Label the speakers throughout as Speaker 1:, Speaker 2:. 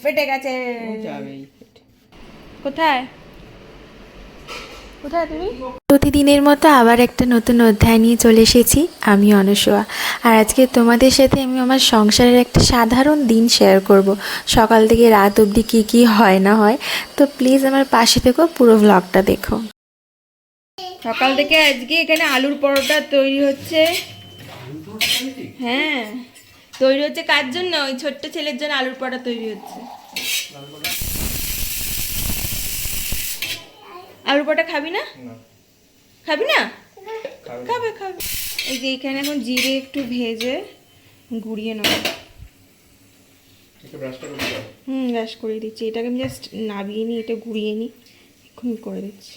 Speaker 1: ফেটে গেছে। কোথায় কোথায় তুমি?
Speaker 2: প্রতিদিনের মতো আবার একটা নতুন অধ্যায় নিয়ে চলে এসেছি আমি অনসূয়া। আর আজকে তোমাদের সাথে আমি আমার সংসারের একটা সাধারণ দিন শেয়ার করব। সকাল থেকে রাত অবধি কী কী হয় না হয়, তো প্লিজ আমার পাশে থেকো, পুরো ব্লগটা দেখো।
Speaker 1: সকাল থেকে আজকে এখানে আলুর পরোটা তৈরি হচ্ছে। হ্যাঁ, তৈরি হচ্ছে কার জন্য? ওই ছোট্ট ছেলের জন্য আলুর পরোটা তৈরি হচ্ছে। আলুর পরোটা খাবি না? খাবি না? খাবে খাবে। এই যে এখানে এখন জিরে একটু ভেজে গুঁড়িয়ে নেব। ব্রাশ করে দিচ্ছি। এটাকে আমি জাস্ট নাবিয়ে নিই, এটা গুঁড়িয়ে নিই, এখন করে দিচ্ছি।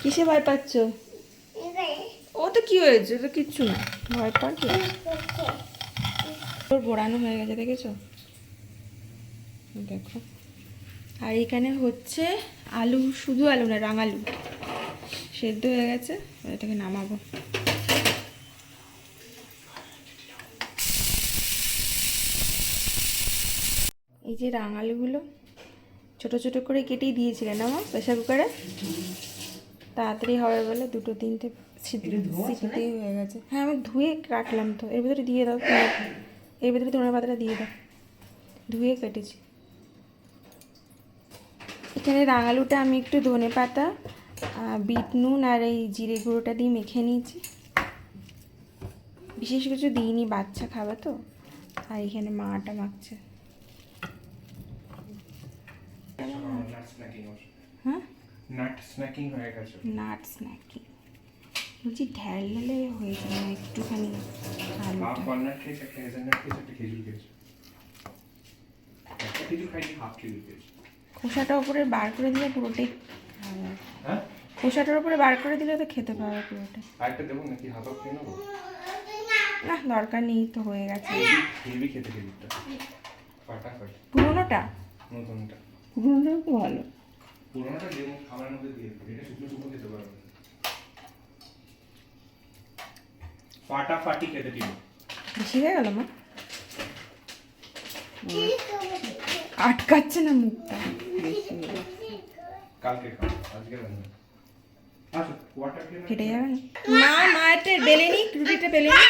Speaker 1: কিসে ভয় পাচ্ছ? ও তো কি হয়েছে? তো কিচ্ছু না, ভয় পাচ্ছ। ওর বোড়ানো হয়ে গেছে, দেখেছো? দেখো। আর এখানে হচ্ছে আলু, শুধু আলু না, রাঙালু সেদ্ধ হয়ে গেছে, এটাকে নামাবো। এই যে রাঙালুগুলো ছোট ছোট করে কেটেই দিয়েছিলেন আমার প্রেশার কুকারে, তাড়াতাড়ি হবে বলে দুটো তিনটে সিটিতেই হয়ে গেছে। হ্যাঁ, আমি ধুয়ে কাটলাম তো। এর ভিতরে দিয়ে দাও, এর ভিতরে ধনে পাতাটা দিয়ে দাও, ধুয়ে কেটেছি। এখানে রাঙালুটা আমি একটু ধনে পাতা, বিট নুন আর এই জিরে গুঁড়োটা দিয়ে মেখে নিয়েছি। বিশেষ কিছু দিইনি, বাচ্চা খাবে তো। আর এখানে মাটা মাখছে। হ্যাঁ, নাট স্ন্যাকিং হয়ে গেছে। নাট স্ন্যাকিং বলছি, ঢেলে হয়েছে না একটুখানি। খোসাটা উপরে বার করে দিলে পুরোটাই, খোসাটার উপরে বার করে দিলে তো খেতে পাবে পুরোটা। আরেকটা দেবো নাকি? হাফ হাফ খেয়ে নেবো? না, দরকার নেই, তো হয়ে গেছে। হেভি খেতে খেতে ফাটাফাটি। পুরোনোটা? নতুনটা? পুরোনোটা তো ভালো। পুরোনোটা যে খাবারের মধ্যে দিয়ে দিই, এটা শুকনো শুকনো খেতে পারবে। ফাটাফাটি খেতে দিই। বেশি হয়ে গেল মা, আটকাচ্ছে না মুখটা। কালকে খাও, আজকে রান্না। ফেটে যাবে না মা? মায়েরটা বেলে নি, রুটিটা বেলে নি।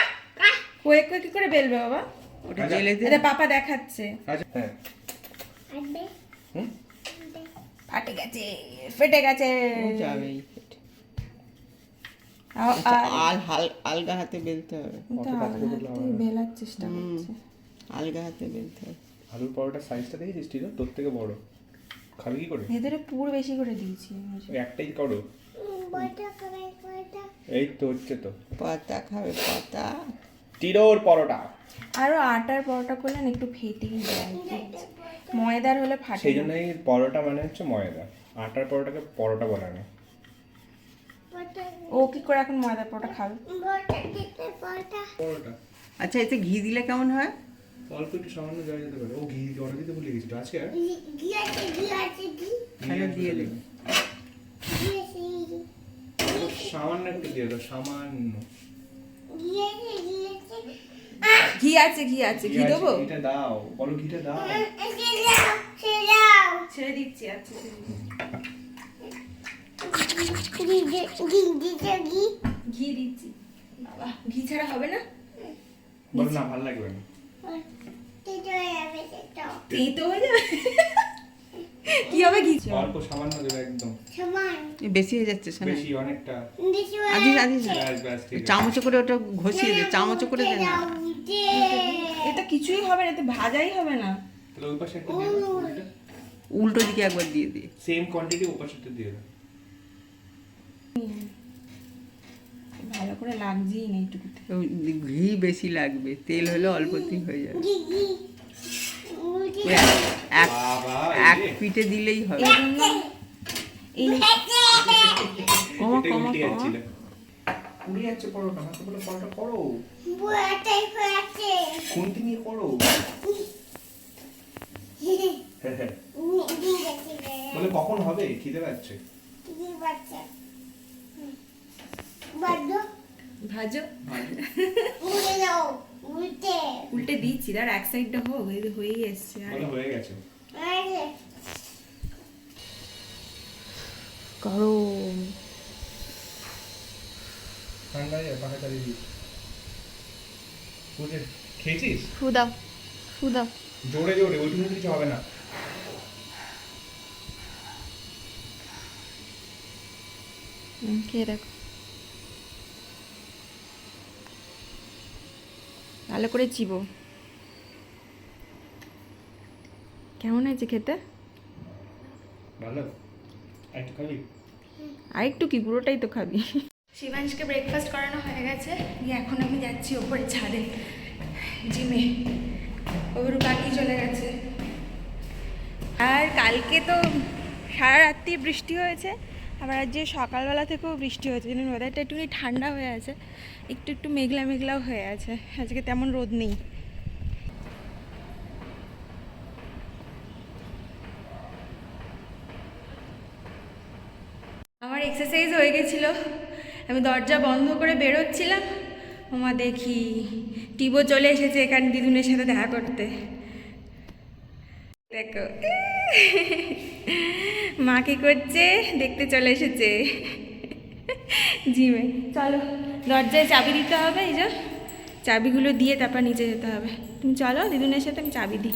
Speaker 1: কয়ে কয়ে কি করে বেলবে বাবা? ওটা বেলে দে। পাপা দেখাচ্ছে। হ্যাঁ, ফাটে গেছে, ফেটে গেছে।
Speaker 3: আলগা হাতে বেলতে হবে।
Speaker 1: বেলার চেষ্টা করছে,
Speaker 3: আলগা হাতে বেলতে হবে।
Speaker 4: আলুর পরোটার সাইজটা দেখেছিস টিরো? তোর থেকে বড়। খাবি কি করে?
Speaker 1: ভেতরে পুর বেশি করে দিয়েছি।
Speaker 4: একটাই করো। এই তো হচ্ছে তো।
Speaker 3: পাতা খাবে, পাতা।
Speaker 4: টিরোর পরোটা।
Speaker 1: আরো আটার পরোটা করলে না একটু ফেটেই যায়, ময়দার হলে ফাটে।
Speaker 4: সেই জন্যই পরোটা মানে হচ্ছে ময়দা, আটার পরোটাকে পরোটা বলা না।
Speaker 1: ও কি করে এখন ময়দার পরোটা খাবে?
Speaker 4: পরোটা।
Speaker 3: আচ্ছা, এতে ঘি দিলে কেমন হয়?
Speaker 4: অল্প একটু সামান্য দেওয়া যেতে পারে। ও ঘি অর্ডার দিতে ভুলে গেছিল আজকে।
Speaker 3: তাহলে দিয়ে দেবে।
Speaker 4: সামান্য একটু দিয়ে দাও, সামান্য।
Speaker 1: ঘি আছে, ঘি আছে, ঘি দেবো?
Speaker 4: ঘিটা দাও, বলো ঘিটা দাও।
Speaker 1: ছেড়ে দিচ্ছি। আচ্ছা, ঘি দিচ্ছি। বাবা, ঘি ছাড়া হবে না?
Speaker 4: বলো না, ভালো লাগবে না।
Speaker 1: তেতো হয়ে যাবে। কি হবে? ঘি
Speaker 4: অল্প সামান্য দেবে, একদম
Speaker 3: বেশি হয়ে যাচ্ছে শোনা।
Speaker 4: বেশি অনেকটা।
Speaker 3: আদিস আদিস
Speaker 4: ব্যাস ঠিক আছে।
Speaker 3: চামচ করে ওটা ঘষিয়ে দে, চামচ করে দে না।
Speaker 1: এটা কিছুই হবে না, এটা ভাজাই হবে না।
Speaker 4: তাহলে ওই পাশে একটা দিয়ে দাও, উল্টো।
Speaker 3: উল্টো দিকে একবার দিয়ে দে।
Speaker 4: সেম কোয়ান্টিটি ওই পাশে দিয়ে দাও।
Speaker 1: ভালো করে লাগছেই না এইটুকুতে।
Speaker 3: ঘি বেশি লাগবে, তেল হলে অল্পতেই হয়ে যাবে। এক পিঠে দিলেই হবে। কমা কমা কমা।
Speaker 4: পুড়ে যাচ্ছে পরোটা, আমাকে বলে পরোটা করো। কোনটি নিয়ে করো? বলে কখন হবে, খিদে পাচ্ছে।
Speaker 1: ভাজো উল্টে দিচ্ছি, আর এক সাইডটা হোক, এই যে হয়েই এসছে।
Speaker 4: বলে হয়ে গেছে।
Speaker 1: গরম
Speaker 4: ঠান্ডা হয়ে পাখা চালিয়ে দিস। বুঝে খেয়েছিস?
Speaker 1: ফু দাও, ফু দাও।
Speaker 4: জোরে জোরে, ওইটুকু কিছু হবে না।
Speaker 1: খেয়ে দেখো, ভালো করে চিবো। কেমন হয়েছে খেতে?
Speaker 4: ভালো। একটু খাবি?
Speaker 1: আর একটু কি, পুরোটাই তো খাবি। শিবাংশকে ব্রেকফাস্ট করানো হয়ে গেছে, দিয়ে এখন আমি যাচ্ছি ওপরে ছাদে জিমে। ওর বাকি চলে গেছে। আর কালকে তো সারা রাত্রি বৃষ্টি হয়েছে, আবার আজ যে সকালবেলা থেকেও বৃষ্টি হয়েছে, যেন ওয়েদারটা একটুখানি ঠান্ডা হয়ে আছে, একটু একটু মেঘলা মেঘলাও হয়ে আছে। আজকে তেমন রোদ নেই। আমার এক্সারসাইজ হয়ে গেছিলো, আমি দরজা বন্ধ করে বেরোচ্ছিলাম, ওমা দেখি টিবো চলে এসেছে এখানে দিদুনের সাথে দেখা করতে। দেখো মা কি করছে দেখতে চলে এসেছে জিমে। চলো দরজায় চাবি দিতে হবে, এই যে চাবিগুলো দিয়ে তারপর নিচে যেতে হবে। তুমি চলো দিদুনের সাথে, আমি চাবি দিই।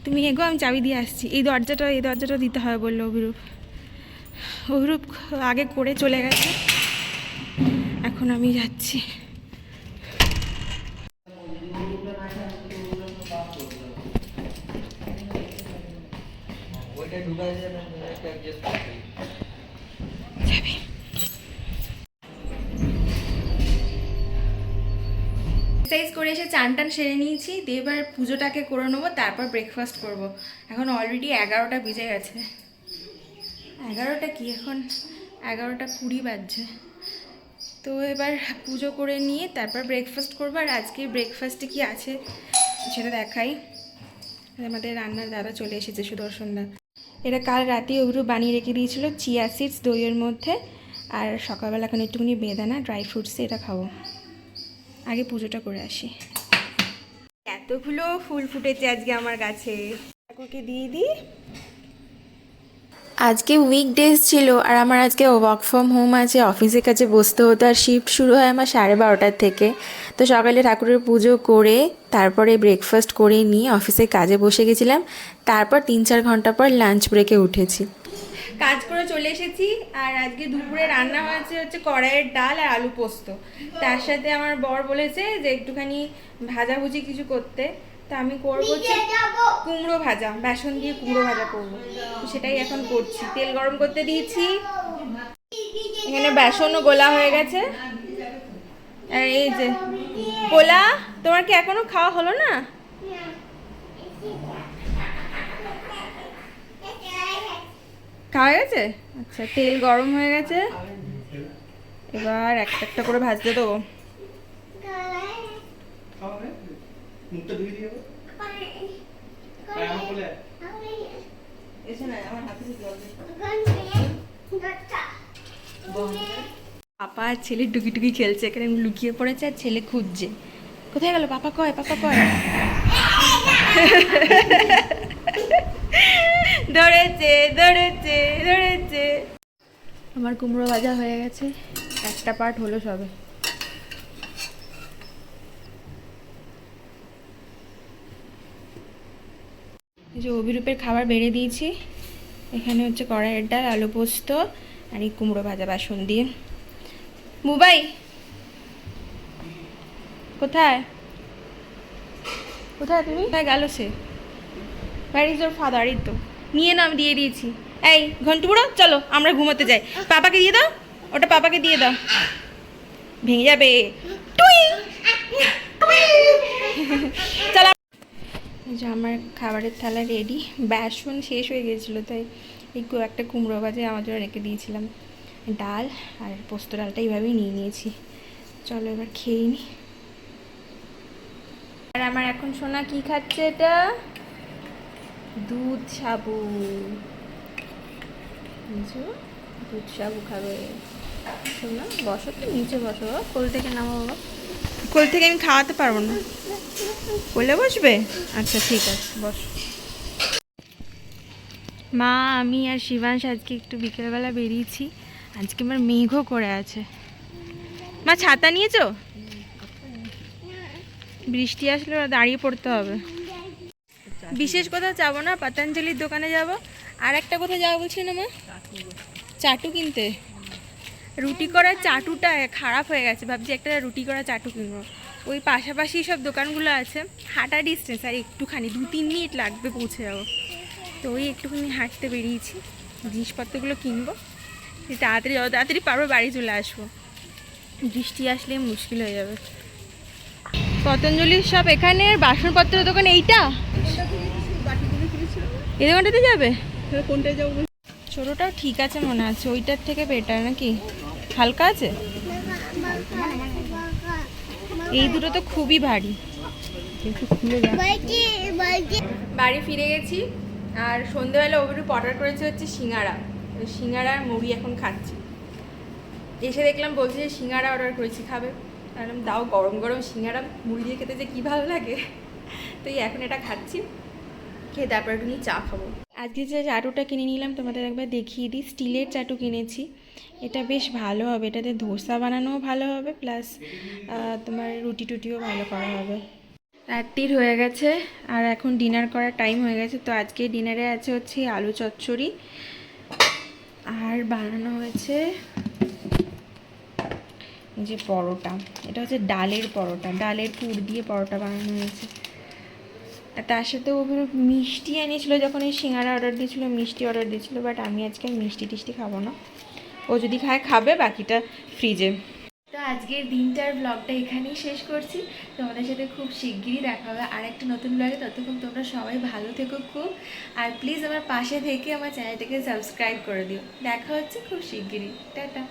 Speaker 1: তুমি এগো, আমি চাবি দিয়ে আসছি। এই দরজাটা দিতে হবে বললো অভিরূপ। অভিরূপ আগে করে চলে গেছে, এখন আমি যাচ্ছি। চাবি। এক্সারসাইজ করে এসে চান টান সেরে নিয়েছি, দিয়ে এবার পুজোটাকে করে নেবো, তারপর ব্রেকফাস্ট করব। এখন অলরেডি 11টা বেজে গেছে। 11টা কি, এখন 11:20 বাজছে। তো এবার পুজো করে নিয়ে তারপর ব্রেকফাস্ট করবো। আর আজকে ব্রেকফাস্টে কি আছে সেটা দেখাই। আমাদের রান্নার দাদা চলে এসেছে, সুদর্শন দা। এটা কাল রাতে ওগুলো বানিয়ে রেখে দিয়েছিল, চিয়া সিডস দইয়ের মধ্যে, আর সকালবেলা এখন একটুখানি বেদানা ড্রাই ফ্রুটসে এটা খাবো। আগে পুজোটা করে আসি। এতগুলো ফুল ফুটেছে আজকে আমার গাছে, ঠাকুরকে দিয়ে দিই।
Speaker 2: আজকে উইকডেজ ছিল আর আমার আজকে ওয়ার্ক ফ্রম হোম আছে, অফিসের কাছে বসতে হতো। আর শিফট শুরু হয় আমার 12:30 থেকে। তো সকালে ঠাকুরের পুজো করে তারপরে ব্রেকফাস্ট করে নিয়ে অফিসের কাজে বসে গেছিলাম। তারপর 3-4 ঘন্টা পর লাঞ্চ ব্রেকে উঠেছি।
Speaker 1: কাজ করে চলে এসেছি। আর আজকে দুপুরে রান্না হচ্ছে কড়াইয়ের ডাল আর আলু পোস্ত। তার সাথে আমার বর বলেছে যে একটুখানি ভাজাভুজি কিছু করতে, তা আমি করবো কুমড়ো ভাজা, বেসন দিয়ে কুমড়ো ভাজা করবো। সেটাই এখন করছি। তেল গরম করতে দিয়েছি, এখানে বেসনও গোলা হয়ে গেছে। আর এই যে গোলা, তোমার কি এখনো খাওয়া হলো না? খাওয়া গেছে? আচ্ছা, তেল গরম হয়ে গেছে, এবার একটা একটা করে ভাজতে দেবো। পাপা আর ছেলে টুকি টুকি খেলছে, এখানে লুকিয়ে পড়েছে আর ছেলে খুঁজছে। কোথায় গেল পাপা? কয় পাপা কয়? ধরেছে ধরেছে ধরেছে। আমার কুমড়ো ভাজা হয়ে গেছে, একটা পার্ট হলো সবে। এই যে অভিরূপের খাবার বেড়ে দিয়েছি। এখানে হচ্ছে কড়াইয়ের ডাল, আলু পোস্ত আর এই কুমড়ো ভাজা বেসন দিয়ে। মুবাই কোথায়? কোথায় তুমি? কোথায় গেল সে? Where is your father? এই তো নিয়ে নাম দিয়ে দিয়েছি। এই ঘন্টু বুড়ো, চলো আমরা ঘুমোতে যাই। পাপাকে দিয়ে দাও, ওটা পাপাকে দিয়ে দাও, ভেঙে যাবে। চলো। এই যে আমার খাবারের থালা রেডি। বেসন শেষ হয়ে গিয়েছিলো, তাই এই একটা কুমড়ো ভাজা আমার জন্য রেখে দিয়েছিলাম। ডাল আর পোস্ত ডালটা এইভাবেই নিয়ে নিয়েছি। চলো এবার খেয়ে নিই। আর আমার এখন সোনা কি খাচ্ছে? এটা দুধ সাবু। বুঝছো? দুধ সাবু খাবে। সোনা বসো, তো নিচে বসো বাবা। কোল থেকে নামো বাবা। কোল থেকে আমি খাওয়াতে পারবো না। কোলে বসবে? আচ্ছা ঠিক আছে, বসো। মা, আমি আর শিবাংশ আজকে একটু বিকেলবেলা বেরিয়েছি। আজকে আমার মেঘও করে আছে। মা ছাতা নিয়েছো? বৃষ্টি আসলে দাঁড়িয়ে পড়তে হবে। বিশেষ কোথাও যাবো না, পতঞ্জলির দোকানে যাব। আর একটা কোথায় যাবো বলছি না মা? চাটু কিনতে। রুটি করার চাটুটা খারাপ হয়ে গেছে, ভাবছি একটা রুটি করা চাটু কিনবো। ওই পাশাপাশি সব দোকানগুলো আছে, হাঁটা ডিস্টেন্স, আর একটুখানি 2-3 মিনিট লাগবে পৌঁছে যাবো। তো ওই একটুখানি হাঁটতে বেরিয়েছি, জিনিসপত্রগুলো কিনবো। তাড়াতাড়ি যত তাড়াতাড়ি পারবো বাড়ি চলে আসবো, বৃষ্টি আসলে মুশকিল হয়ে যাবে। পতঞ্জলির সব এখানে, বাসনপত্রের দোকান এইটা, এই দোকানটাতে যাবে?
Speaker 3: কোনটায় যাবো?
Speaker 1: ছোটোটাও ঠিক আছে মনে আছে, ওইটার থেকে বেটার নাকি? হালকা আছে? এই দুটো তো খুবই ভারী, কিন্তু খুলে যাবে। বাড়ি ফিরে গেছি, আর সন্ধ্যেবেলা ওভারুপ অর্ডার করেছে হচ্ছে সিঙ্গারা। সিঙ্গারা আর মুড়ি এখন খাচ্ছি। এসে দেখলাম বলছে যে সিঙ্গারা অর্ডার করেছি, খাবে? কারণ দাও, গরম গরম সিঙ্গারা মুড়ি দিয়ে খেতে যে কী ভালো লাগে। তো এখন এটা খাচ্ছি, খেয়ে তারপর একটু নিয়ে চা খাবো। আজকে যে চাটুটা কিনে নিলাম তোমাদের একবার দেখিয়ে দিই। স্টিলের চাটু কিনেছি, এটা বেশ ভালো হবে। এটাতে ধোসা বানানোও ভালো হবে, প্লাস তোমার রুটি টুটিও ভালো করা হবে। রাত্রির হয়ে গেছে আর এখন ডিনার করার টাইম হয়ে গেছে। তো আজকে ডিনারে আছে হচ্ছে আলু চচ্চড়ি, আর বানানো হয়েছে এই যে পরোটা। এটা হচ্ছে ডালের পরোটা, ডালের পুর দিয়ে পরোটা বানানো হয়েছে। আর তার সাথে ও মিষ্টি এনেছিল, যখন এই সিঙ্গারা অর্ডার দিয়েছিল মিষ্টি অর্ডার দিয়েছিল, বাট আমি আজকে মিষ্টি টিষ্টি খাবো না। ও যদি খায় খাবে, বাকিটা ফ্রিজে। তো আজকের দিনটার ব্লগটা এখানেই শেষ করছি। তোমাদের সাথে খুব শিগগিরই দেখা হবে আর একটা নতুন ব্লগে। ততক্ষণ তোমরা সবাই ভালো থেকো খুব, আর প্লিজ আমার পাশে থেকে আমার চ্যানেলটাকে সাবস্ক্রাইব করে দিও। দেখা হচ্ছে খুব শিগগিরই। টাটা।